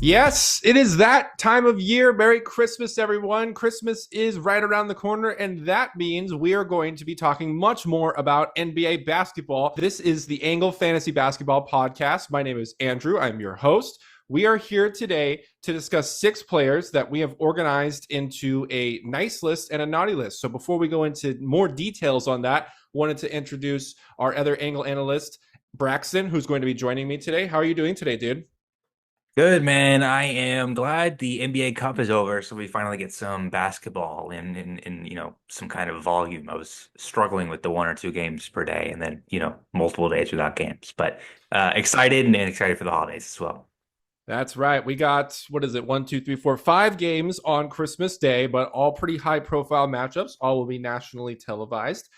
Yes, it is that time of year. Merry Christmas, everyone. Christmas is right around the corner, and that means we are going to be talking much more about NBA basketball. This is the Angle Fantasy Basketball Podcast. My name is Andrew. I'm your host. We are here today to discuss 6 players that we have organized into a nice list and a naughty list. So before we go into more details on that, wanted to introduce our other Angle analyst, Braxton, who's going to be joining me today. How are you doing today, dude? Good, man. I am glad the NBA Cup is over, so we finally get some basketball in some kind of volume. I was struggling with the 1 or 2 games per day and then, multiple days without games. But excited and excited for the holidays as well. That's right. We got, what is it, 5 games on Christmas Day, but all pretty high profile matchups. All will be nationally televised.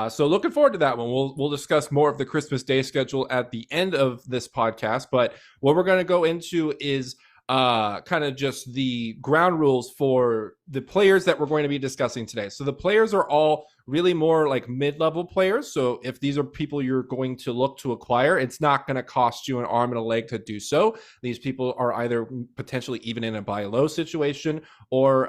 So looking forward to that one. We'll discuss more of the Christmas Day schedule at the end of this podcast. But what we're going to go into is kind of just the ground rules for the players that we're going to be discussing today. So the players are all really more like mid-level players. So if these are people you're going to look to acquire, it's not going to cost you an arm and a leg to do so. These people are either potentially even in a buy low situation or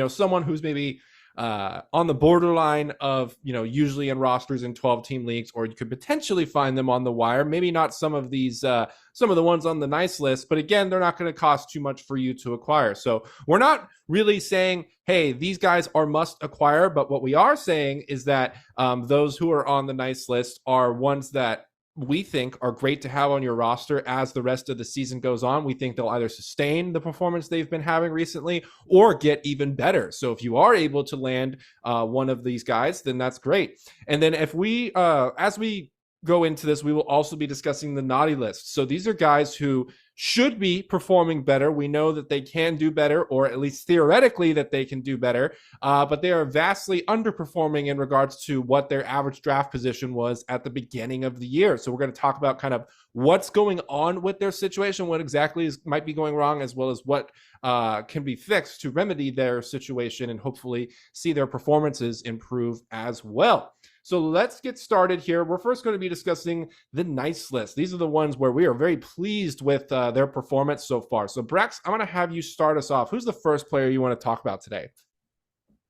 someone who's maybe on the borderline of, usually in rosters in 12-team leagues, or you could potentially find them on the wire. Maybe not some of these, some of the ones on the nice list, but again, they're not going to cost too much for you to acquire. So we're not really saying, hey, these guys are must acquire, but what we are saying is that those who are on the nice list are ones that we think are great to have on your roster as the rest of the season goes on. We think they'll either sustain the performance they've been having recently or get even better. So if you are able to land one of these guys, then that's great. And then if we, as we go into this, we will also be discussing the naughty list. So these are guys who should be performing better. We know that they can do better, or at least theoretically that they can do better, but they are vastly underperforming in regards to what their average draft position was at the beginning of the year. So we're going to talk about kind of what's going on with their situation, what exactly might be going wrong, as well as what can be fixed to remedy their situation and hopefully see their performances improve as well. So let's get started here. We're first going to be discussing the nice list. These are the ones where we are very pleased with their performance so far. So Brax, I'm going to have you start us off. Who's the first player you want to talk about today?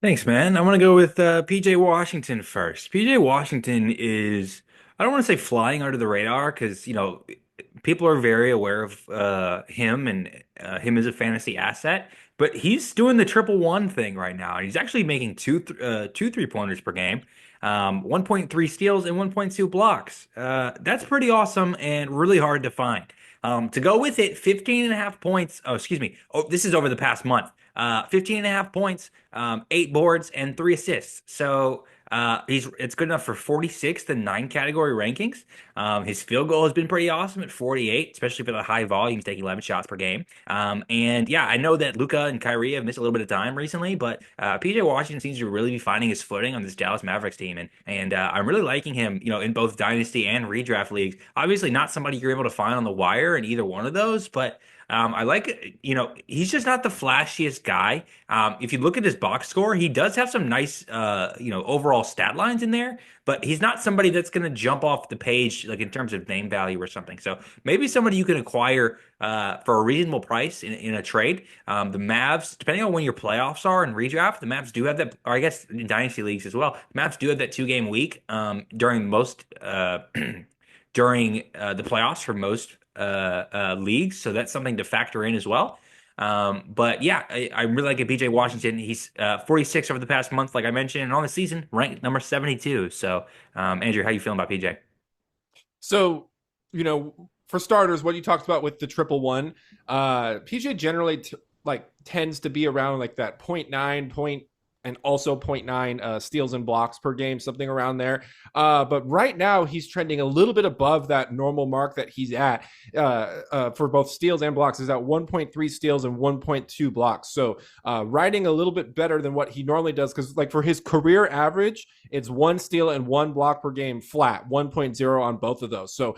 Thanks, man. I'm going to go with PJ Washington first. PJ Washington is, I don't want to say flying under the radar because, people are very aware of him and him as a fantasy asset, but he's doing the triple one thing right now. He's actually making two 3-pointers per game, 1.3 steals and 1.2 blocks. That's pretty awesome and really hard to find. To go with it, 15 and a half points. Oh, excuse me. Oh, this is over the past month. 15 and a half points, 8 boards, and 3 assists. So it's good enough for 46th and 9 category rankings. His field goal has been pretty awesome at 48, especially for the high volumes, taking 11 shots per game. And yeah, I know that Luka and Kyrie have missed a little bit of time recently, but PJ Washington seems to really be finding his footing on this Dallas Mavericks team, and I'm really liking him, in both dynasty and redraft leagues. Obviously, not somebody you're able to find on the wire in either one of those, but I like, he's just not the flashiest guy. If you look at his box score, he does have some nice, overall stat lines in there, but he's not somebody that's going to jump off the page, like in terms of name value or something. So maybe somebody you can acquire for a reasonable price in a trade. The Mavs, depending on when your playoffs are in redraft, the Mavs do have that, or I guess in dynasty leagues as well. The Mavs do have that 2-game week during most during the playoffs for most leagues, so that's something to factor in as well. But yeah, I really like a PJ Washington. He's 46 over the past month, like I mentioned, and on the season ranked number 72. So, Andrew, how you feeling about PJ? So, for starters, what you talked about with the triple one, PJ generally tends to be around like that point 0.9 point and also 0.9 steals and blocks per game, something around there. But right now, he's trending a little bit above that normal mark that he's at for both steals and blocks. Is at 1.3 steals and 1.2 blocks. So riding a little bit better than what he normally does, because like for his career average, it's 1 steal and 1 block per game flat, 1.0 on both of those. So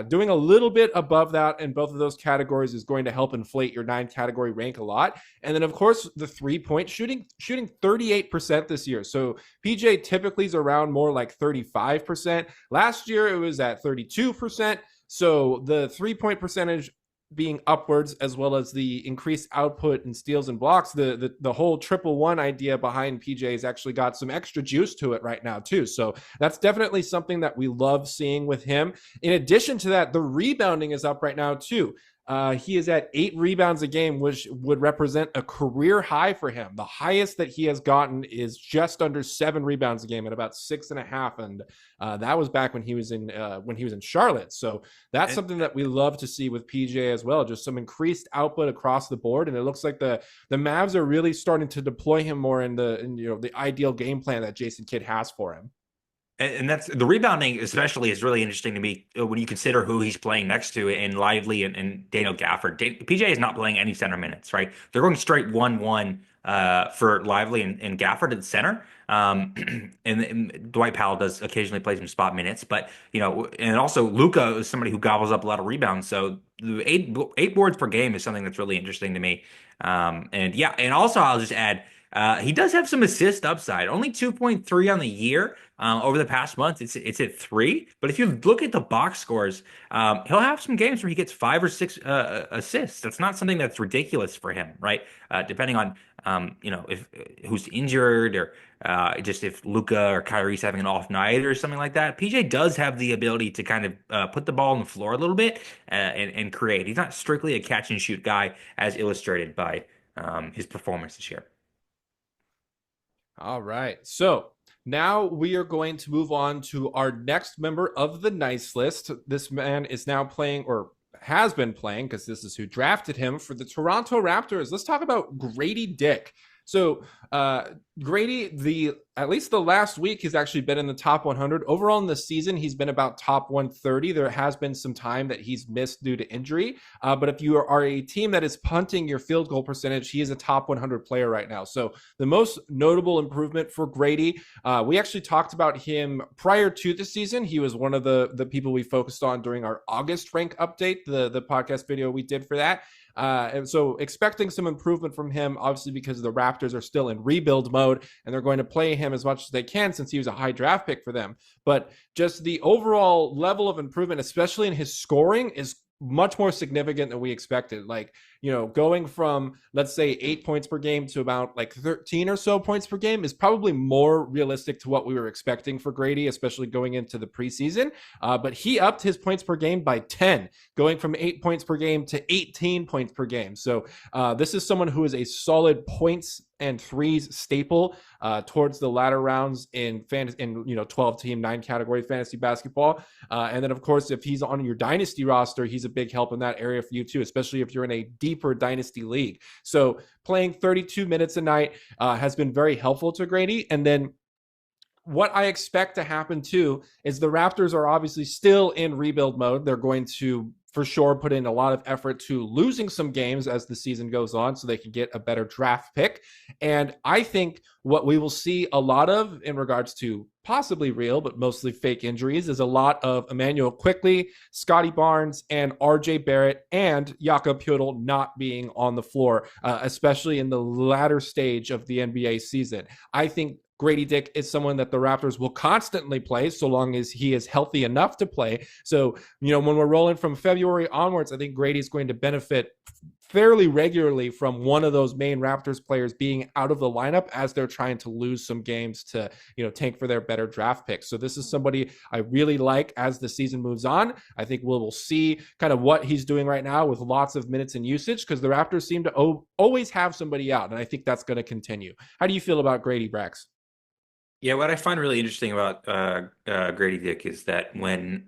doing a little bit above that in both of those categories is going to help inflate your 9-category rank a lot. And then, of course, the 3-point shooting 38% this year. So PJ typically is around more like 35%. Last year, it was at 32%. So the 3-point percentage being upwards, as well as the increased output in steals and blocks, the whole triple one idea behind PJ's actually got some extra juice to it right now too. So that's definitely something that we love seeing with him. In addition to that, the rebounding is up right now too. He is at 8 rebounds a game, which would represent a career high for him. The highest that he has gotten is just under 7 rebounds a game at about 6.5, and that was back when he was in Charlotte. So that's And something that we love to see with PJ as well. Just some increased output across the board, and it looks like the Mavs are really starting to deploy him more in the ideal game plan that Jason Kidd has for him. And that's the rebounding, especially, is really interesting to me when you consider who he's playing next to in Lively and Daniel Gafford. PJ is not playing any center minutes, right? They're going straight 1-1 for Lively and Gafford at center. And Dwight Powell does occasionally play some spot minutes, but and also Luka is somebody who gobbles up a lot of rebounds. So the eight boards per game is something that's really interesting to me. And yeah, and also I'll just add. He does have some assist upside, only 2.3 on the year. Over the past month, it's at 3. But if you look at the box scores, he'll have some games where he gets 5 or 6 assists. That's not something that's ridiculous for him, right? Depending on if who's injured or just if Luka or Kyrie's having an off night or something like that. PJ does have the ability to kind of put the ball on the floor a little bit and create. He's not strictly a catch and shoot guy, as illustrated by his performance this year. All right. So now we are going to move on to our next member of the nice list. This man is now playing, or has been playing, because this is who drafted him, for the Toronto Raptors. Let's talk about Gradey Dick. So Gradey, at least the last week, he's actually been in the top 100. Overall in the season, he's been about top 130. There has been some time that he's missed due to injury. But if you are a team that is punting your field goal percentage, he is a top 100 player right now. So the most notable improvement for Gradey, we actually talked about him prior to the season. He was one of the people we focused on during our August rank update, the podcast video we did for that. And so expecting some improvement from him, obviously, because the Raptors are still in rebuild mode and they're going to play him as much as they can since he was a high draft pick for them. But just the overall level of improvement, especially in his scoring, is much more significant than we expected. Like, going from, let's say, 8 points per game to about like 13 or so points per game is probably more realistic to what we were expecting for Gradey, especially going into the preseason. But he upped his points per game by 10, going from 8 points per game to 18 points per game. So this is someone who is a solid points and threes staple towards the latter rounds in 12-team 9 category fantasy basketball. And then, of course, if he's on your dynasty roster, he's a big help in that area for you too, especially if you're in a deeper dynasty league. So playing 32 minutes a night has been very helpful to Gradey. And then what I expect to happen too is the Raptors are obviously still in rebuild mode. They're going to for sure put in a lot of effort to losing some games as the season goes on so they can get a better draft pick. And I think what we will see a lot of in regards to possibly real, but mostly fake injuries is a lot of Emmanuel Quickley, Scotty Barnes, and RJ Barrett and Jakob Poeltl not being on the floor, especially in the latter stage of the NBA season. I think Gradey Dick is someone that the Raptors will constantly play so long as he is healthy enough to play. So, when we're rolling from February onwards, I think Gradey is going to benefit fairly regularly from one of those main Raptors players being out of the lineup as they're trying to lose some games to, tank for their better draft picks. So this is somebody I really like as the season moves on. I think we'll see kind of what he's doing right now with lots of minutes and usage, because the Raptors seem to always have somebody out, and I think that's going to continue. How do you feel about Gradey, Brax? Yeah, what I find really interesting about Gradey Dick is that when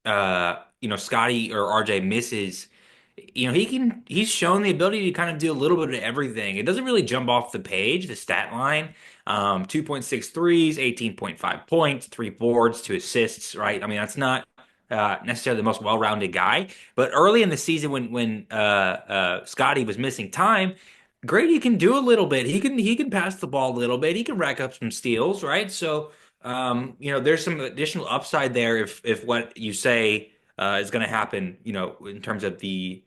Scotty or RJ misses, he's shown the ability to kind of do a little bit of everything. It doesn't really jump off the page, the stat line. 2.6 threes, 18.5 points, 3 boards, 2 assists, right? I mean, that's not necessarily the most well-rounded guy. But early in the season when Scotty was missing time, Grady can do a little bit. He can pass the ball a little bit. He can rack up some steals, right? So there's some additional upside there if what you say is going to happen, in terms of the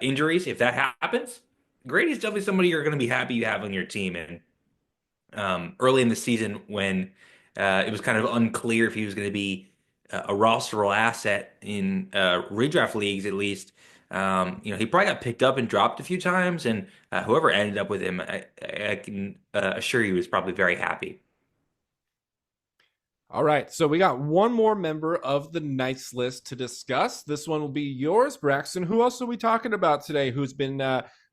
injuries. If that happens, Grady's definitely somebody you're going to be happy you have on your team. And early in the season when it was kind of unclear if he was going to be a rosterable asset in redraft leagues, at least. He probably got picked up and dropped a few times, and whoever ended up with him, I can assure you, was probably very happy. All right, so we got one more member of the nice list to discuss. This one will be yours, Braxton. Who else are we talking about today? Who's been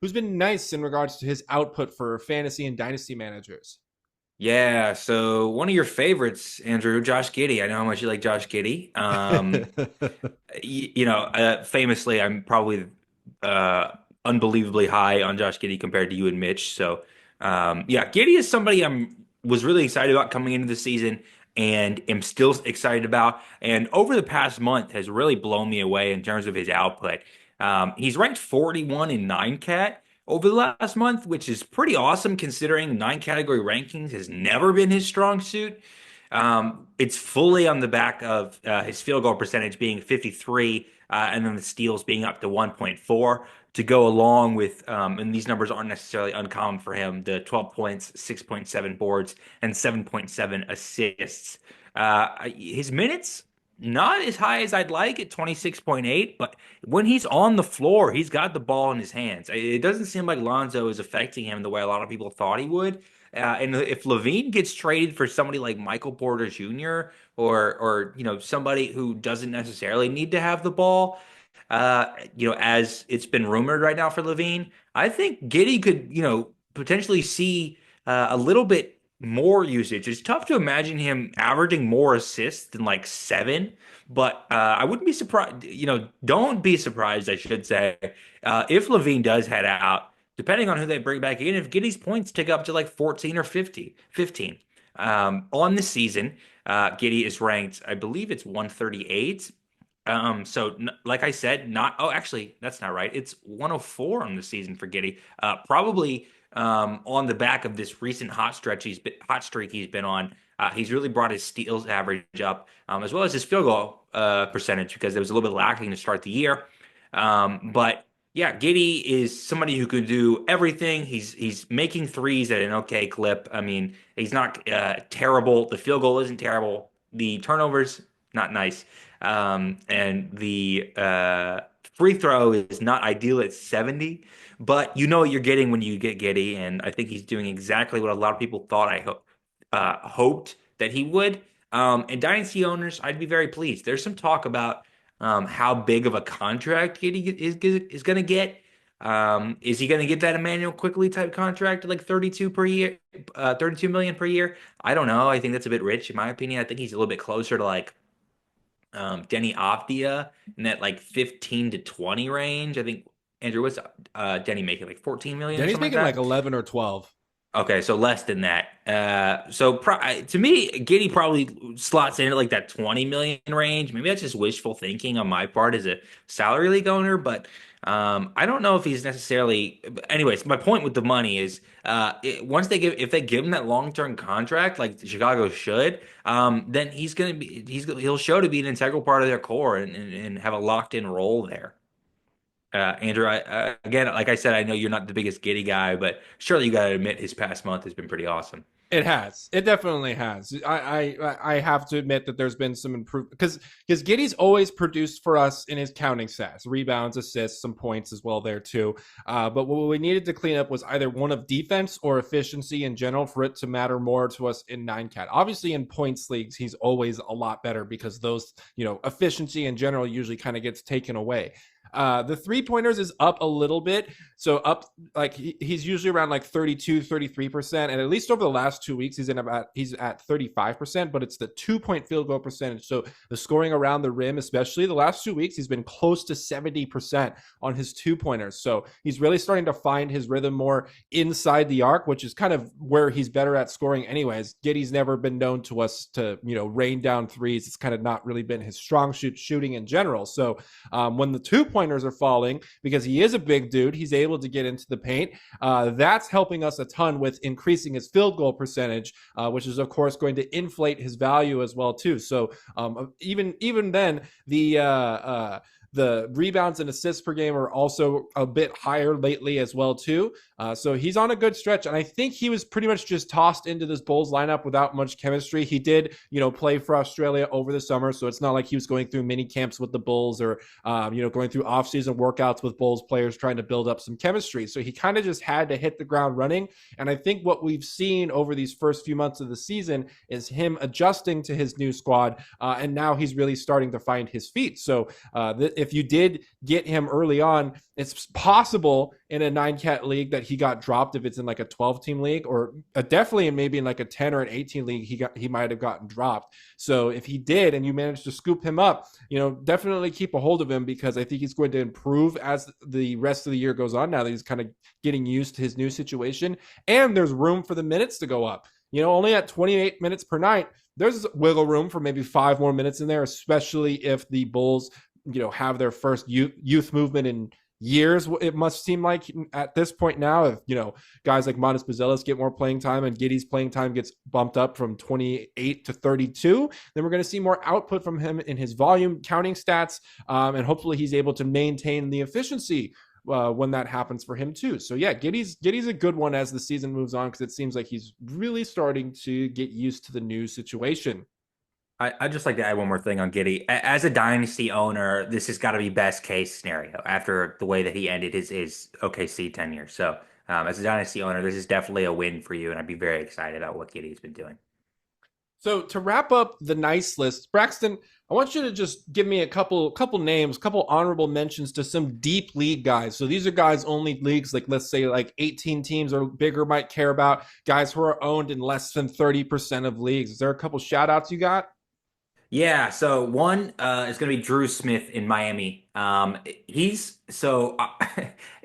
nice in regards to his output for fantasy and dynasty managers? Yeah, so one of your favorites, Andrew, Josh Giddey. I know how much you like Josh Giddey. Famously, I'm probably unbelievably high on Josh Giddey compared to you and Mitch. So, yeah, Giddey is somebody I'm was really excited about coming into the season and am still excited about. And over the past month has really blown me away in terms of his output. He's ranked 41 in 9 cat over the last month, which is pretty awesome considering 9 category rankings has never been his strong suit. It's fully on the back of his field goal percentage being 53, and then the steals being up to 1.4 to go along with, and these numbers aren't necessarily uncommon for him, the 12 points, 6.7 boards, and 7.7 assists. His minutes, not as high as I'd like at 26.8, but when he's on the floor, he's got the ball in his hands. It doesn't seem like Lonzo is affecting him the way a lot of people thought he would. And if Levine gets traded for somebody like Michael Porter Jr. or somebody who doesn't necessarily need to have the ball, as it's been rumored right now for Levine, I think Giddey could potentially see a little bit more usage. It's tough to imagine him averaging more assists than like 7, but I wouldn't be surprised. Don't be surprised, I should say, if Levine does head out depending on who they bring back in, if Giddey's points tick up to like 14 or 15. On the season, Giddey is ranked, I believe it's 138. Like I said, actually, that's not right. It's 104 on the season for Giddey. Probably on the back of this recent hot streak he's been on. He's really brought his steals average up, as well as his field goal percentage because it was a little bit lacking to start the year. But yeah, Giddey is somebody who could do everything. He's making threes at an okay clip. I mean, he's not terrible. The field goal isn't terrible. The turnovers not nice, and the free throw is not ideal at 70. But you know what you're getting when you get Giddey, and I think he's doing exactly what a lot of people thought hoped that he would. And dynasty owners, I'd be very pleased. There's some talk about how big of a contract Giddey is going to get. Is he going to get that Emmanuel Quickly type contract, like 32 per year, 32 million per year? I don't know. I think that's a bit rich in my opinion. I think he's a little bit closer to like Denny Avdia in that like 15 to 20 range. I think Andrew, what's Denny making, like 14 million or Denny's something making like like that? 11 or 12. Okay, so less than that. To me, Giddey probably slots in at like that 20 million range. Maybe that's just wishful thinking on my part as a salary league owner, but I don't know if he's necessarily. Anyways, my point with the money is, if they give him that long-term contract like Chicago should, then he'll show to be an integral part of their core and have a locked-in role there. Andrew, again, like I said, I know you're not the biggest Giddey guy, but surely you got to admit his past month has been pretty awesome. It has. It definitely has. I have to admit that there's been some improvement because Giddey's always produced for us in his counting stats, rebounds, assists, some points as well there too. But what we needed to clean up was either one of defense or efficiency in general for it to matter more to us in 9 cat. Obviously, in points leagues, he's always a lot better because those efficiency in general usually kind of gets taken away. The 3-pointers is up a little bit. So up like he's usually around like 32, 33%. And at least over the last 2 weeks, he's at 35%, but it's the 2-point field goal percentage. So the scoring around the rim, especially the last 2 weeks, he's been close to 70% on his 2-pointers. So he's really starting to find his rhythm more inside the arc, which is kind of where he's better at scoring anyways. Giddey's never been known to us to, rain down threes. It's kind of not really been his strong shooting in general. So when the 2-pointers are falling, because he is a big dude, he's able to get into the paint. That's helping us a ton with increasing his field goal percentage, which is of course going to inflate his value as well too. So even then, The rebounds and assists per game are also a bit higher lately as well too. So he's on a good stretch, and I think he was pretty much just tossed into this Bulls lineup without much chemistry. He did, play for Australia over the summer, so it's not like he was going through mini camps with the Bulls or going through off-season workouts with Bulls players trying to build up some chemistry. So he kind of just had to hit the ground running. And I think what we've seen over these first few months of the season is him adjusting to his new squad, and now he's really starting to find his feet. So if you did get him early on, it's possible in a 9-cat league that he got dropped if it's in like a 12-team league, or definitely maybe in like a 10 or an 18 league he might have gotten dropped. So if he did and you managed to scoop him up, definitely keep a hold of him, because I think he's going to improve as the rest of the year goes on, now that he's kind of getting used to his new situation. And there's room for the minutes to go up. Only at 28 minutes per night, there's wiggle room for maybe 5 more minutes in there, especially if the Bulls, have their first youth movement in years. It must seem like at this point now, if guys like Manas Buzelis get more playing time and Giddey's playing time gets bumped up from 28 to 32, then we're going to see more output from him in his volume counting stats, and hopefully he's able to maintain the efficiency when that happens for him too. So yeah, Giddey's a good one as the season moves on, because it seems like he's really starting to get used to the new situation. I'd just like to add one more thing on Giddey. As a dynasty owner, this has got to be best case scenario after the way that he ended his OKC tenure. So, as a dynasty owner, this is definitely a win for you, and I'd be very excited about what Giddey's been doing. So to wrap up the nice list, Braxton, I want you to just give me a couple names, couple honorable mentions to some deep league guys. So these are guys only leagues like, let's say, like 18 teams or bigger might care about, guys who are owned in less than 30% of leagues. Is there a couple shout outs you got? Yeah, so one is going to be Drew Smith in Miami. He's so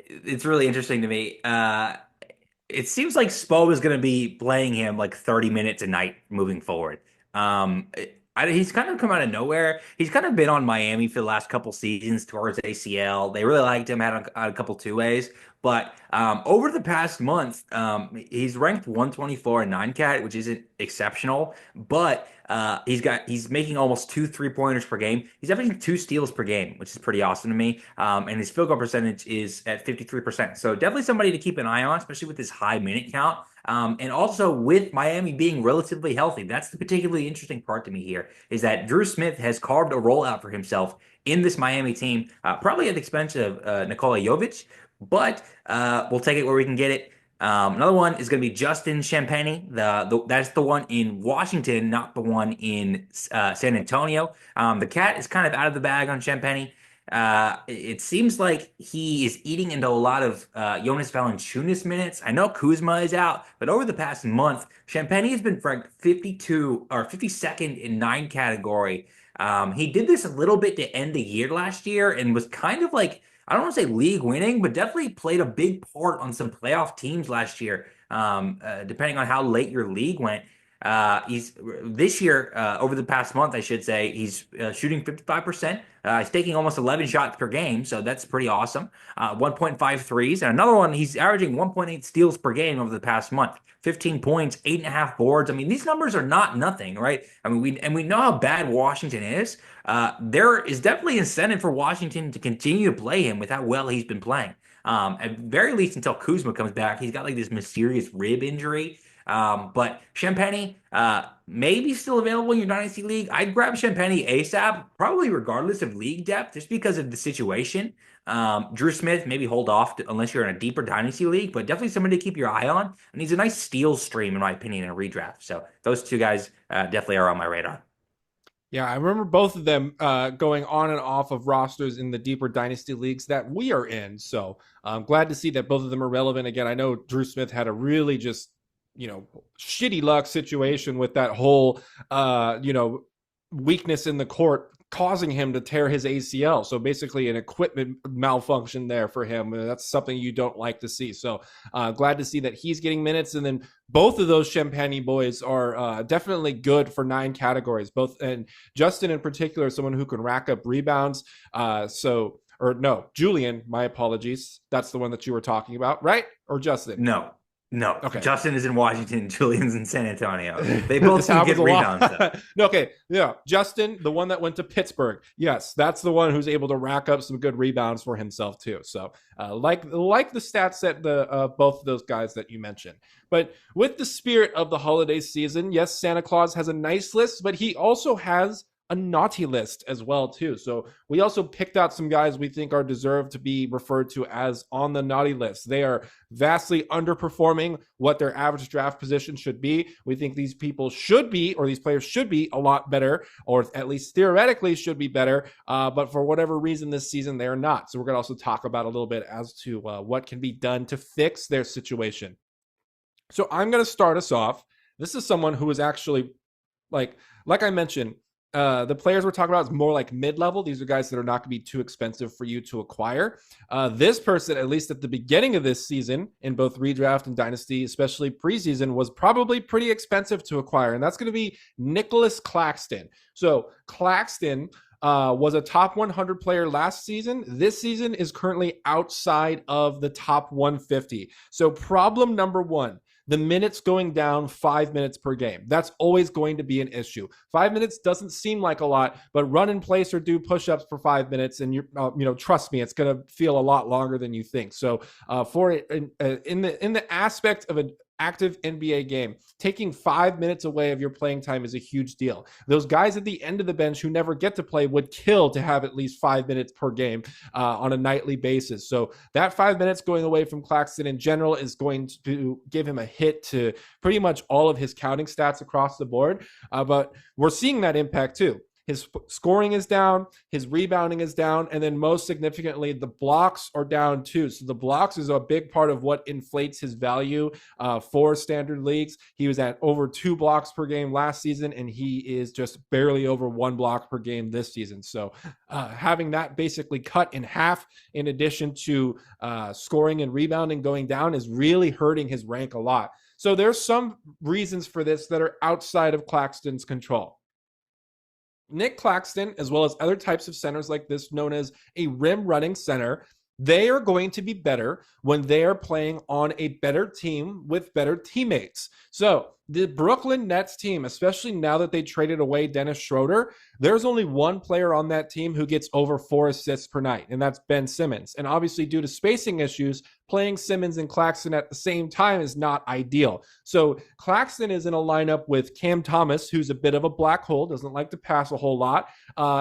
it's really interesting to me. It seems like Spo is going to be playing him like 30 minutes a night moving forward. Um, he's kind of come out of nowhere. He's kind of been on Miami for the last couple seasons towards ACL. They really liked him, had a couple two ways. But over the past month, he's ranked 124 in 9-cat, which isn't exceptional. But he's making almost 2 3-pointers per game. He's averaging 2 steals per game, which is pretty awesome to me. And his field goal percentage is at 53%. So definitely somebody to keep an eye on, especially with this high minute count. And also with Miami being relatively healthy. That's the particularly interesting part to me here, is that Drew Smith has carved a role out for himself in this Miami team, probably at the expense of Nikola Jovic, but we'll take it where we can get it. Another one is going to be Justin Champagnie. That's the one in Washington, not the one in San Antonio. The cat is kind of out of the bag on Champagnie. It seems like he is eating into a lot of Jonas Valanciunas minutes. I know Kuzma is out, but over the past month, Champagnie has been ranked 52 or 52nd in 9 category. He did this a little bit to end the year last year and was kind of like, I don't want to say league winning, but definitely played a big part on some playoff teams last year, depending on how late your league went. He's this year, over the past month, I should say, he's shooting 55%. He's taking almost 11 shots per game, so that's pretty awesome. 1.5 threes, and another one, he's averaging 1.8 steals per game over the past month. 15 points, 8.5 boards. I mean, these numbers are not nothing, right? I mean, we know how bad Washington is. There is definitely incentive for Washington to continue to play him with how well he's been playing. At very least until Kuzma comes back. He's got like this mysterious rib injury. But Champagnie maybe still available in your Dynasty League. I'd grab Champagnie ASAP, probably regardless of league depth, just because of the situation. Drew Smith, maybe hold off unless you're in a deeper Dynasty League, but definitely somebody to keep your eye on. And he's a nice steal stream, in my opinion, in a redraft. So those two guys definitely are on my radar. Yeah, I remember both of them going on and off of rosters in the deeper dynasty leagues that we are in. So I'm glad to see that both of them are relevant. Again, I know Drew Smith had a really just, shitty luck situation with that whole, weakness in the court causing him to tear his ACL. So basically an equipment malfunction there for him. That's something you don't like to see. So glad to see that he's getting minutes. And then both of those Champagnie boys are definitely good for 9 categories. Both, and Justin in particular, someone who can rack up rebounds. Julian, my apologies. That's the one that you were talking about, right? Or Justin? No, No, Okay. Justin is in Washington, Julian's in San Antonio. They both This seem happens good a rebounds though. lot. No, okay, yeah, Justin, the one that went to Pittsburgh. Yes, that's the one who's able to rack up some good rebounds for himself too. So, like the stats that the both of those guys that you mentioned. But with the spirit of the holiday season, yes, Santa Claus has a nice list, but he also has a naughty list as well too. So we also picked out some guys we think are deserved to be referred to as on the naughty list. They are vastly underperforming what their average draft position should be. We think these people should be, or these players should be a lot better, or at least theoretically should be better. But for whatever reason this season, they're not. So we're going to also talk about a little bit as to what can be done to fix their situation. So I'm going to start us off. This is someone who is actually like I mentioned, the players we're talking about is more like mid-level. These are guys that are not going to be too expensive for you to acquire. This person, at least at the beginning of this season, in both redraft and dynasty, especially preseason, was probably pretty expensive to acquire, and that's going to be Nic Claxton. So Claxton was a top 100 player last season. This season is currently outside of the top 150. So problem number one, the minutes going down 5 minutes per game. That's always going to be an issue. 5 minutes doesn't seem like a lot, but run in place or do push-ups for 5 minutes, and trust me, it's going to feel a lot longer than you think. So for it in the aspect of an active NBA game, taking 5 minutes away of your playing time is a huge deal. Those guys at the end of the bench who never get to play would kill to have at least 5 minutes per game on a nightly basis. So that 5 minutes going away from Claxton in general is going to give him a hit to pretty much all of his counting stats across the board. But we're seeing that impact too. His scoring is down, his rebounding is down, and then most significantly, the blocks are down too. So the blocks is a big part of what inflates his value for standard leagues. He was at over 2 blocks per game last season, and he is just barely over 1 block per game this season. So having that basically cut in half, in addition to scoring and rebounding going down, is really hurting his rank a lot. So there's some reasons for this that are outside of Claxton's control. Nic Claxton, as well as other types of centers like this, known as a rim running center, they are going to be better when they are playing on a better team with better teammates. So the Brooklyn Nets team, especially now that they traded away Dennis Schroeder, there's only one player on that team who gets over 4 assists per night, and that's Ben Simmons. And obviously, due to spacing issues, playing Simmons and Claxton at the same time is not ideal. So Claxton is in a lineup with Cam Thomas, who's a bit of a black hole, doesn't like to pass a whole lot,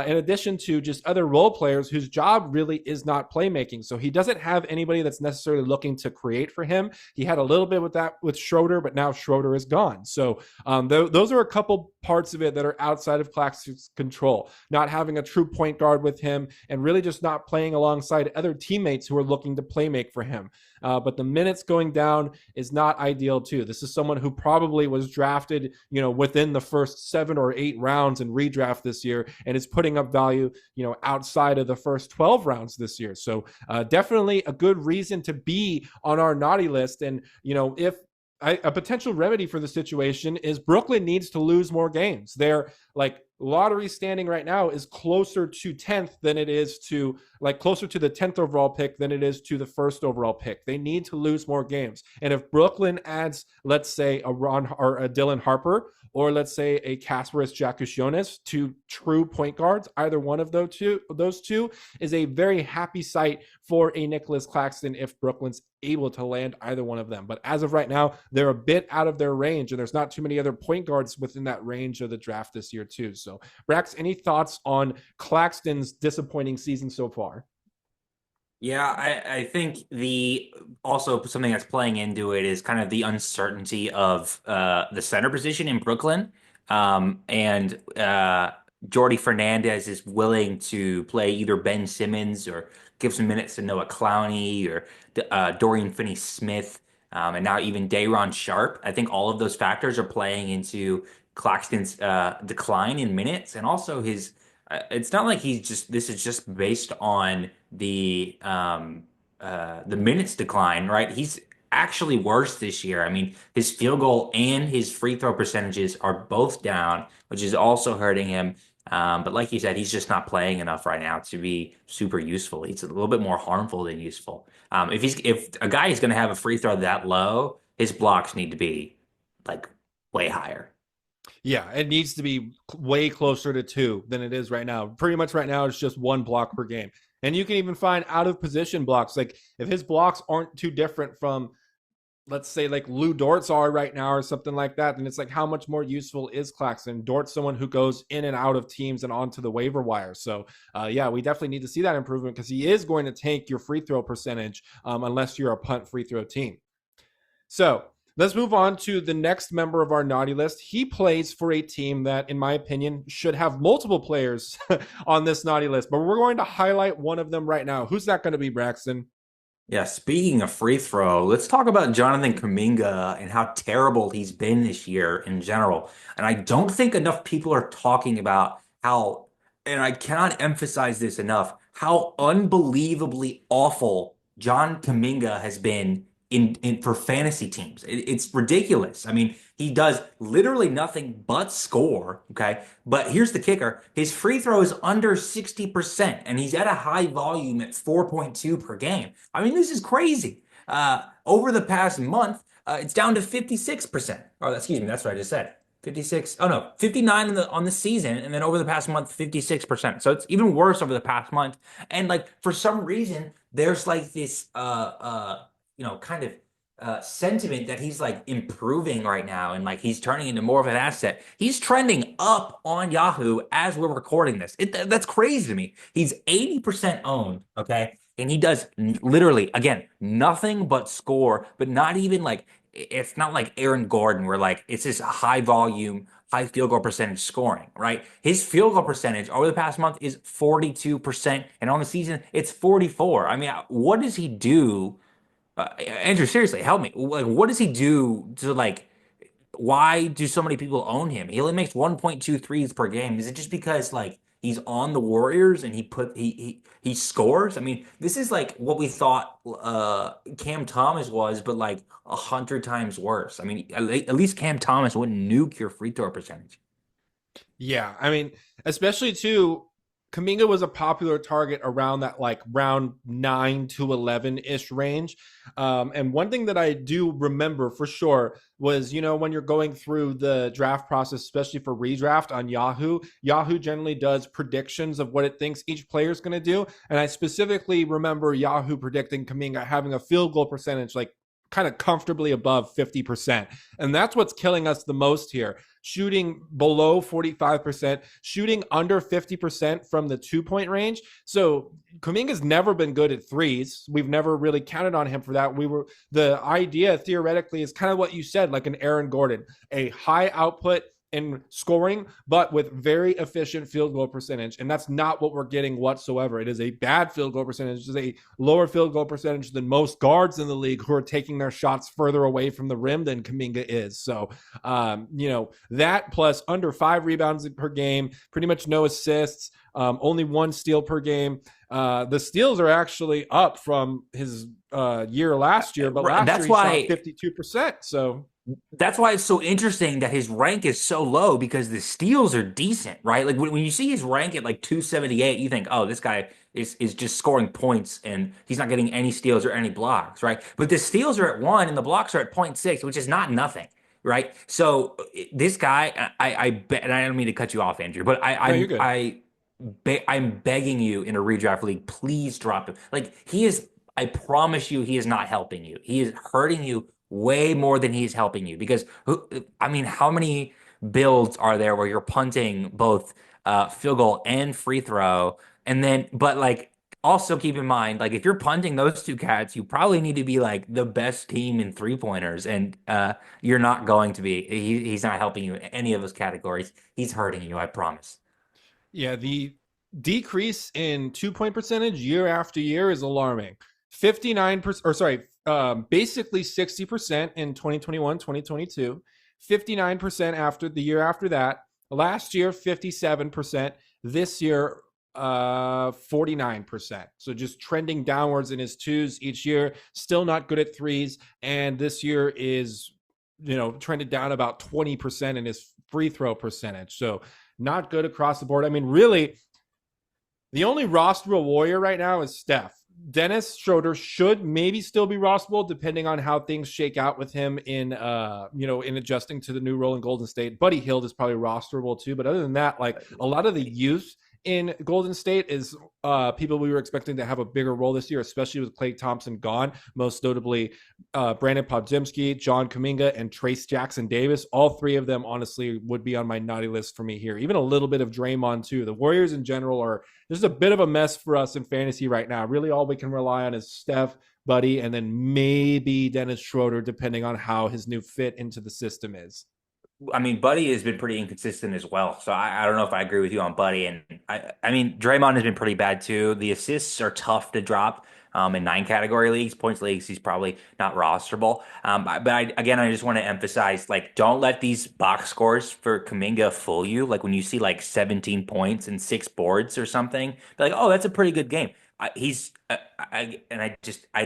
in addition to just other role players whose job really is not playmaking. So he doesn't have anybody that's necessarily looking to create for him. He had a little bit with that with Schroeder, but now Schroeder is gone. So those are a couple parts of it that are outside of Claxton's control. Not having a true point guard with him, and really just not playing alongside other teammates who are looking to play make for him. But the minutes going down is not ideal too. This is someone who probably was drafted, within the first 7 or 8 rounds in redraft this year, and is putting up value, outside of the first 12 rounds this year. So definitely a good reason to be on our naughty list. And, if a potential remedy for the situation is Brooklyn needs to lose more games. They're lottery standing right now is closer to 10th than it is to closer to the 10th overall pick than it is to the first overall pick. They need to lose more games. And if Brooklyn adds, let's say, a Ron or a Dylan Harper, or let's say a Kasparis Jakusionis, 2 true point guards, either one of those two is a very happy sight for a Nic Claxton if Brooklyn's able to land either one of them. But as of right now, they're a bit out of their range, and there's not too many other point guards within that range of the draft this year too. So Brax, any thoughts on Claxton's disappointing season so far? Yeah, I think also something that's playing into it is kind of the uncertainty of the center position in Brooklyn. And Jordy Fernandez is willing to play either Ben Simmons or give some minutes to Noah Clowney or Dorian Finney-Smith, and now even Day'Ron Sharpe. I think all of those factors are playing into Claxton's decline in minutes, and also his. It's not like this is just based on the minutes decline, right? He's actually worse this year. I mean, his field goal and his free throw percentages are both down, which is also hurting him. But like you said, he's just not playing enough right now to be super useful. He's a little bit more harmful than useful. If a guy is going to have a free throw that low, his blocks need to be like way higher. Yeah, it needs to be way closer to two than it is right now. Pretty much right now, it's just one block per game. And you can even find out of position blocks. Like if his blocks aren't too different from, let's say, like Lou Dort's are right now or something like that, then it's like how much more useful is Claxton? Dort's someone who goes in and out of teams and onto the waiver wire. So yeah, we definitely need to see that improvement because he is going to tank your free throw percentage unless you're a punt free throw team. So let's move on to the next member of our naughty list. He plays for a team that, in my opinion, should have multiple players on this naughty list, but we're going to highlight one of them right now. Who's that going to be, Braxton? Yeah, speaking of free throw, let's talk about Jonathan Kuminga and how terrible he's been this year in general. And I don't think enough people are talking about how, and I cannot emphasize this enough, how unbelievably awful Jon Kuminga has been in for fantasy teams. It's ridiculous. I mean, he does literally nothing but score, okay? But here's the kicker. His free throw is under 60%, and he's at a high volume at 4.2 per game. I mean, this is crazy. Over the past month, it's down to 56%. Oh, excuse me, that's what I just said. 56. Oh no, 59 on the season, and then over the past month, 56%. So it's even worse over the past month. And like for some reason, there's like this kind of sentiment that he's like improving right now and like he's turning into more of an asset. He's trending up on Yahoo as we're recording this. That's crazy to me. He's 80% owned, okay? And he does literally, again, nothing but score, but not even like it's not like Aaron Gordon where like it's this high volume, high field goal percentage scoring, right? His field goal percentage over the past month is 42%, and on the season it's 44. I mean, what does he do? Andrew, seriously, help me. Like, what does he do to like? Why do so many people own him? He only makes 1.2 threes per game. Is it just because like he's on the Warriors and he scores? I mean, this is like what we thought Cam Thomas was, but like 100 times worse. I mean, at least Cam Thomas wouldn't nuke your free throw percentage. Yeah, I mean, especially too, Kaminga was a popular target around that like round 9 to 11 ish range. And one thing that I do remember for sure was, when you're going through the draft process, especially for redraft on Yahoo, Yahoo generally does predictions of what it thinks each player is going to do. And I specifically remember Yahoo predicting Kaminga having a field goal percentage like kind of comfortably above 50%. And that's what's killing us the most here. Shooting below 45%, shooting under 50% from the 2-point range. So Kuminga's never been good at threes. We've never really counted on him for that. The idea theoretically is kind of what you said, like an Aaron Gordon, a high output in scoring, but with very efficient field goal percentage. And that's not what we're getting whatsoever. It is a bad field goal percentage. It's a lower field goal percentage than most guards in the league who are taking their shots further away from the rim than Kuminga is. So, that plus under 5 rebounds per game, pretty much no assists, only 1 steal per game. The steals are actually up from his year last year, but last That's year he why shot 52%. So That's why it's so interesting that his rank is so low because the steals are decent, right? Like when you see his rank at like 278, you think, oh, this guy is just scoring points and he's not getting any steals or any blocks, right? But the steals are at 1 and the blocks are at 0.6, which is not nothing, right? So this guy, I bet, and I don't mean to cut you off, Andrew, but no, you're good. I'm begging you in a redraft league, please drop him. Like he is, I promise you, he is not helping you. He is hurting you way more than he's helping you because I mean, how many builds are there where you're punting both field goal and free throw? And then, but like, also keep in mind, like if you're punting those two cats, you probably need to be like the best team in 3-pointers, and you're not going to be. He's not helping you in any of those categories. He's hurting you, I promise. Yeah, the decrease in 2-point percentage year after year is alarming. 59%, or sorry, basically 60% in 2021, 2022, 59% after the year after that. Last year, 57%. This year, 49%. So just trending downwards in his twos each year. Still not good at threes. And this year is, trended down about 20% in his free throw percentage. So not good across the board. I mean, really, the only rosterable warrior right now is Steph. Dennis Schroeder should maybe still be rosterable depending on how things shake out with him in in adjusting to the new role in Golden State. Buddy Hield is probably rosterable too, but other than that, like a lot of the youth in Golden State is people we were expecting to have a bigger role this year, especially with Klay Thompson gone, most notably Brandon Podziemski, Jon Kuminga, and Trace Jackson Davis. All three of them, honestly, would be on my naughty list for me here. Even a little bit of Draymond, too. The Warriors in general are this is a bit of a mess for us in fantasy right now. Really, all we can rely on is Steph, Buddy, and then maybe Dennis Schroeder, depending on how his new fit into the system is. I mean, Buddy has been pretty inconsistent as well. So I don't know if I agree with you on Buddy. And I mean, Draymond has been pretty bad too. The assists are tough to drop in 9 category leagues. Points leagues, he's probably not rosterable. Again, I just want to emphasize, like, don't let these box scores for Kuminga fool you. Like when you see like 17 points and 6 boards or something, be like, oh, that's a pretty good game. I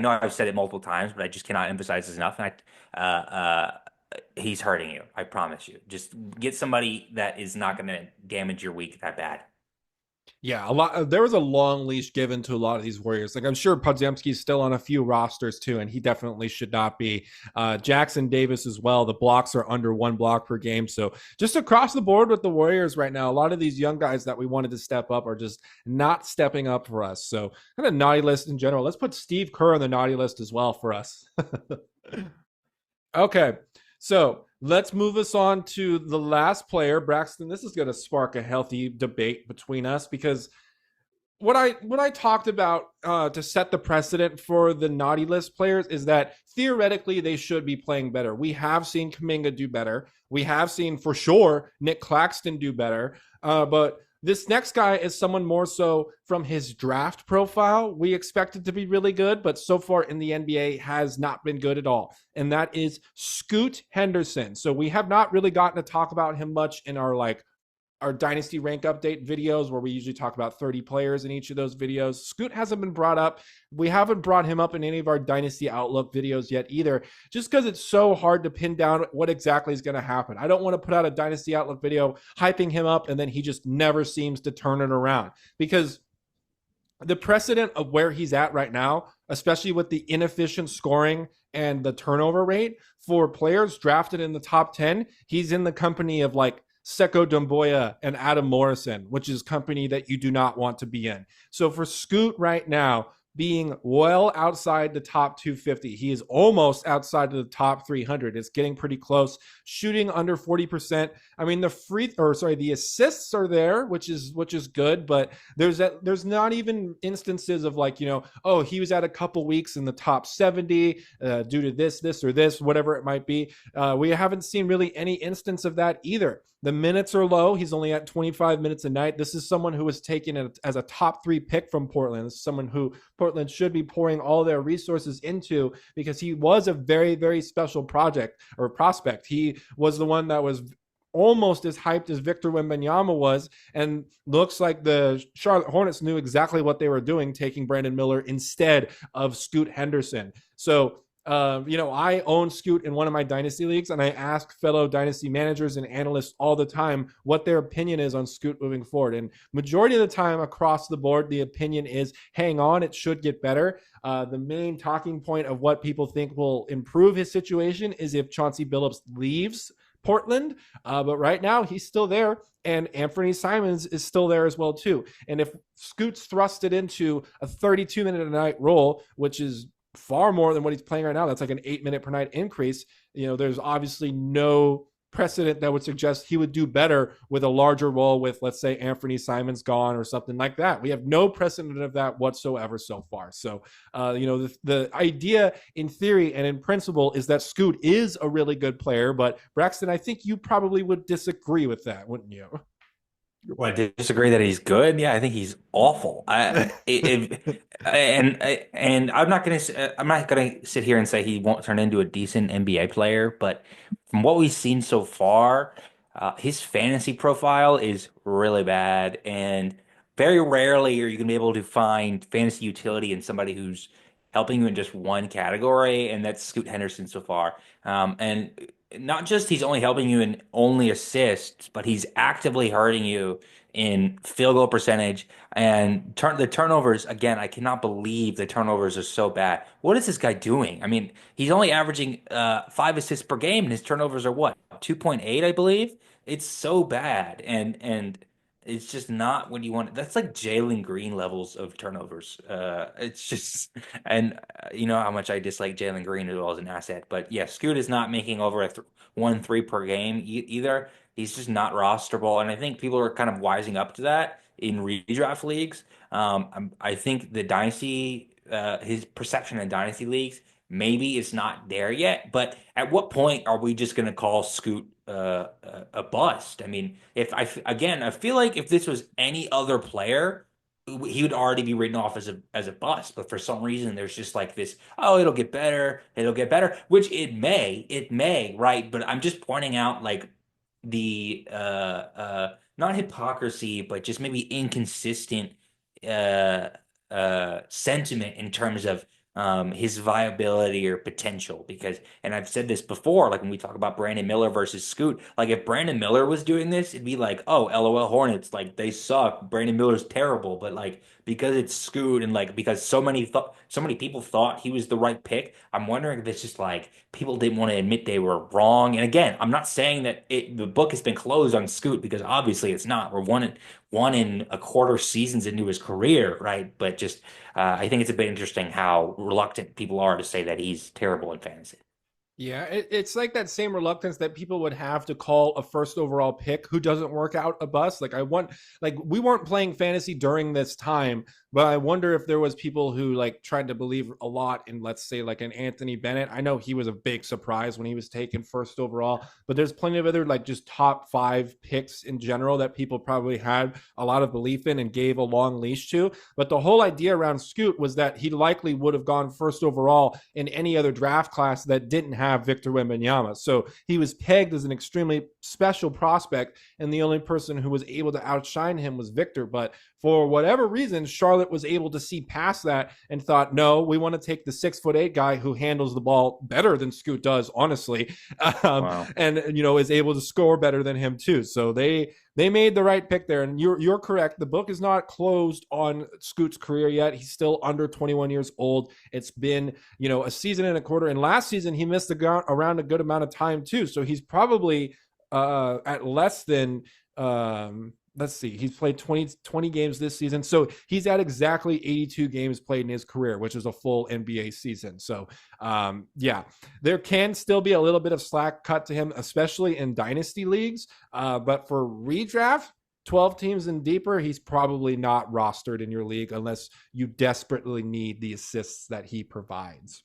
know I've said it multiple times, but I just cannot emphasize this enough. And he's hurting you. I promise you. Just get somebody that is not going to damage your week that bad. Yeah, a lot. There was a long leash given to a lot of these Warriors. Like I'm sure Podziemski's still on a few rosters too, and he definitely should not be. Jackson Davis as well. The blocks are under 1 block per game, so just across the board with the Warriors right now, a lot of these young guys that we wanted to step up are just not stepping up for us. So kind of naughty list in general. Let's put Steve Kerr on the naughty list as well for us. Okay, so let's move us on to the last player, Braxton. This is going to spark a healthy debate between us because what I talked about to set the precedent for the naughty list players is that theoretically they should be playing better. We have seen Kuminga do better. We have seen for sure Nic Claxton do better. But this next guy is someone more so from his draft profile. We expected to be really good, but so far in the NBA has not been good at all. And that is Scoot Henderson. So we have not really gotten to talk about him much in our dynasty rank update videos where we usually talk about 30 players in each of those videos. Scoot hasn't been brought up. We haven't brought him up in any of our dynasty outlook videos yet either, just because it's so hard to pin down what exactly is going to happen. I don't want to put out a dynasty outlook video hyping him up and then he just never seems to turn it around, because the precedent of where he's at right now, especially with the inefficient scoring and the turnover rate for players drafted in the top 10, he's in the company of like Seko Doumbouya and Adam Morrison, which is company that you do not want to be in. So for Scoot right now, being well outside the top 250, he is almost outside of the top 300. It's getting pretty close. Shooting under 40%. I mean, the assists are there, which is good, but there's not even instances of like, oh, he was at a couple weeks in the top 70 due to this or this, whatever it might be. We haven't seen really any instance of that either. The minutes are low. He's only at 25 minutes a night. This is someone who was taken as a top 3 pick from Portland. This is someone who Portland should be pouring all their resources into because he was a very, very special project or prospect. He was the one that was almost as hyped as Victor Wembanyama was, and looks like the Charlotte Hornets knew exactly what they were doing, taking Brandon Miller instead of Scoot Henderson. So I own Scoot in one of my dynasty leagues, and I ask fellow dynasty managers and analysts all the time what their opinion is on Scoot moving forward. And majority of the time across the board, the opinion is hang on, it should get better. The main talking point of what people think will improve his situation is if Chauncey Billups leaves Portland. But right now he's still there, and Anthony Simons is still there as well too. And if Scoot's thrusted into a 32-minute a night role, which is far more than what he's playing right now, that's like an 8-minute per night increase. There's obviously no precedent that would suggest he would do better with a larger role with, let's say, Anthony Simons gone or something like that. We have no precedent of that whatsoever so far. So, the idea in theory and in principle is that Scoot is a really good player, but Braxton, I think you probably would disagree with that, wouldn't you? Well, I disagree that he's good. Yeah, I think he's awful. And I'm not gonna sit here and say he won't turn into a decent NBA player, but from what we've seen so far, his fantasy profile is really bad, and very rarely are you gonna be able to find fantasy utility in somebody who's helping you in just one category, and that's Scoot Henderson so far. And not just he's only helping you in only assists, but he's actively hurting you in field goal percentage and the turnovers. Again, I cannot believe the turnovers are so bad. What is this guy doing? I mean, he's only averaging 5 assists per game, and his turnovers are what, 2.8, I believe. It's so bad, and it's just not what you want. That's like Jalen Green levels of turnovers. It's just, and you know how much I dislike Jalen Green as well as an asset. But yeah, Scoot is not making over 1 3 per game either. He's just not rosterable, and I think people are kind of wising up to that in redraft leagues. I think the dynasty, his perception in dynasty leagues, maybe it's not there yet. But at what point are we just going to call Scoot a bust? I mean, if again, I feel like if this was any other player, he would already be written off as a bust. But for some reason, there's just like this, oh, it'll get better, which it may, right? But I'm just pointing out like the not hypocrisy, but just maybe inconsistent uh sentiment in terms of his viability or potential. Because, and I've said this before, like when we talk about Brandon Miller versus Scoot, like if Brandon Miller was doing this, it'd be like, oh, LOL Hornets, like they suck. Brandon Miller's terrible. But like because it's Scoot and like because so many people thought he was the right pick, I'm wondering if it's just like people didn't want to admit they were wrong. And again, I'm not saying that the book has been closed on Scoot because obviously it's not. We're one and a quarter seasons into his career, right? But just I think it's a bit interesting how reluctant people are to say that he's terrible in fantasy. Yeah, it's like that same reluctance that people would have to call a first overall pick who doesn't work out a bust. Like we weren't playing fantasy during this time, but I wonder if there was people who like tried to believe a lot in, let's say, like an Anthony Bennett. I know he was a big surprise when he was taken first overall, but there's plenty of other like just top five picks in general that people probably had a lot of belief in and gave a long leash to. But the whole idea around Scoot was that he likely would have gone first overall in any other draft class that didn't have Victor Wembanyama. So he was pegged as an extremely special prospect, and the only person who was able to outshine him was Victor. But for whatever reason, Charlotte was able to see past that and thought, no, we want to take the 6'8" guy who handles the ball better than Scoot does, honestly, Wow. and is able to score better than him too. So they made the right pick there, and you're correct. The book is not closed on Scoot's career yet. He's still under 21 years old. It's been a season and a quarter, and last season he missed around a good amount of time too. So he's probably at less than let's see, he's played 20 games this season. So he's at exactly 82 games played in his career, which is a full NBA season. So yeah, there can still be a little bit of slack cut to him, especially in dynasty leagues. But for redraft, 12 teams and deeper, he's probably not rostered in your league unless you desperately need the assists that he provides.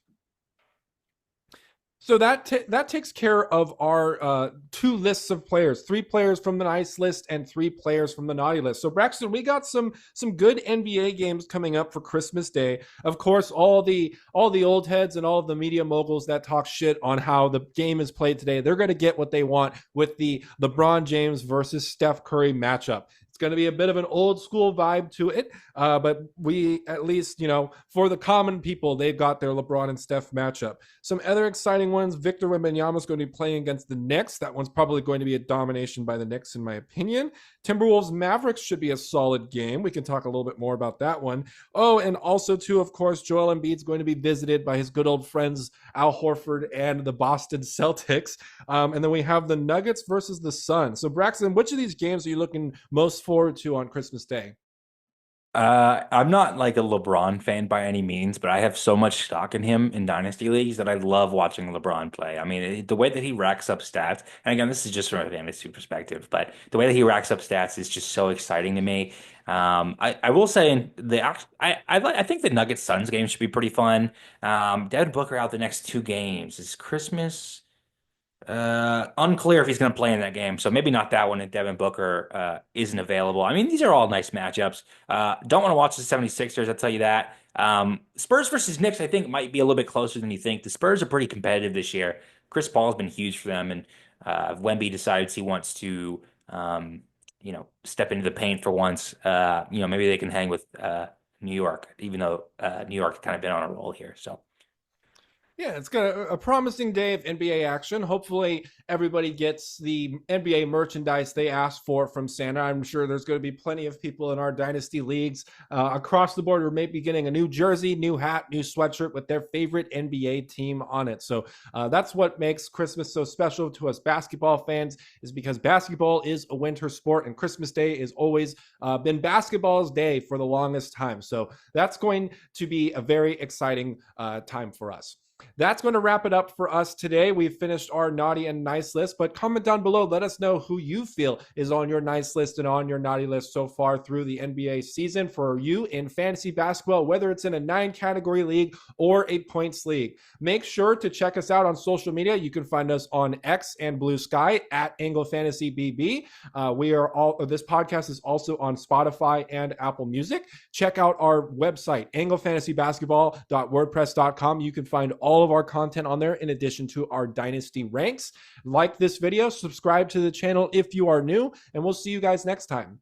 So that takes care of our two lists of players: three players from the nice list and three players from the naughty list. So Braxton, we got some good NBA games coming up for Christmas Day. Of course, all the old heads and all of the media moguls that talk shit on how the game is played today, they're going to get what they want with the LeBron James versus Steph Curry matchup. It's going to be a bit of an old school vibe to it, but we at least, for the common people, they've got their LeBron and Steph matchup. Some other exciting ones: Victor Wembanyama is going to be playing against the Knicks. That one's probably going to be a domination by the Knicks, in my opinion. Timberwolves Mavericks should be a solid game. We can talk a little bit more about that one. Oh, and also, too, of course, Joel Embiid's going to be visited by his good old friends Al Horford and the Boston Celtics. And then we have the Nuggets versus the Suns. So, Braxton, which of these games are you looking most forward to on Christmas Day? I'm not like a LeBron fan by any means, but I have so much stock in him in dynasty leagues that I love watching LeBron play. I mean, the way that he racks up stats, and again, this is just from a fantasy perspective, but the way that he racks up stats is just so exciting to me. I will say I think the Nuggets Suns game should be pretty fun. Devin Booker out the next 2 games. Is Christmas? Unclear if he's going to play in that game, so maybe not that one if Devin Booker isn't available. I mean, these are all nice matchups. Don't want to watch the 76ers, I'll tell you that. Spurs versus Knicks, I think, might be a little bit closer than you think. The Spurs are pretty competitive this year. Chris Paul's been huge for them, and if Wemby decides he wants to, step into the paint for once, maybe they can hang with New York, even though New York's kind of been on a roll here. So. Yeah, it's got a promising day of NBA action. Hopefully, everybody gets the NBA merchandise they asked for from Santa. I'm sure there's going to be plenty of people in our dynasty leagues across the board who may be getting a new jersey, new hat, new sweatshirt with their favorite NBA team on it. So that's what makes Christmas so special to us basketball fans, is because basketball is a winter sport, and Christmas Day is always been basketball's day for the longest time. So that's going to be a very exciting time for us. That's going to wrap it up for us today. We've finished our naughty and nice list, but comment down below. Let us know who you feel is on your nice list and on your naughty list so far through the NBA season for you in fantasy basketball, whether it's in a 9-category league or a points league. Make sure to check us out on social media. You can find us on X and Bluesky at AngleFantasyBB. This podcast is also on Spotify and Apple Music. Check out our website, anglefantasybasketball.wordpress.com. You can find all of our content on there in addition to our dynasty ranks. Like this video, subscribe to the channel if you are new, and we'll see you guys next time.